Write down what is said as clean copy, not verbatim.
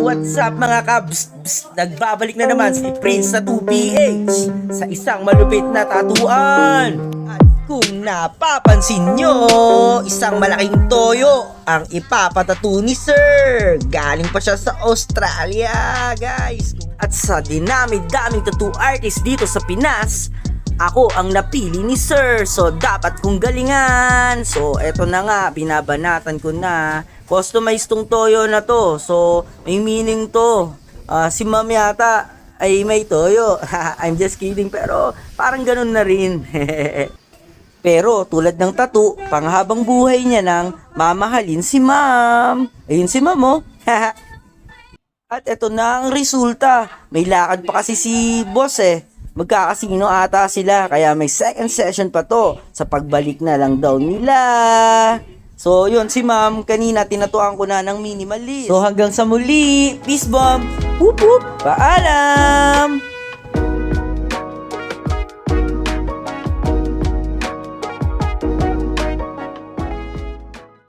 What's up mga kabs? Nagbabalik na naman si Prince na 2PH sa isang malupit na tatuan. At kung napapansin nyo, isang malaking toyo ang ipapatato ni Sir. Galing pa siya sa Australia, guys. At sa dinami-daming tattoo artist dito sa Pinas, ako ang napili ni Sir. So dapat kong galingan. So eto na nga, binabanatan ko na. Customized tong toyo na to. So may meaning to. Si Ma'am yata ay may toyo. I'm just kidding, pero parang ganun na rin. Pero tulad ng tattoo, panghabang buhay niya nang mamahalin si Ma'am. Ayun si Ma'am, oh. At eto na ang resulta. May lakad pa kasi si boss eh. Magkakasino ata sila, kaya may second session pa to sa pagbalik na lang daw nila. So yun, si Ma'am kanina tinatuan ko na ng minimalist. So hanggang sa muli, peace bomb, whoop whoop, paalam.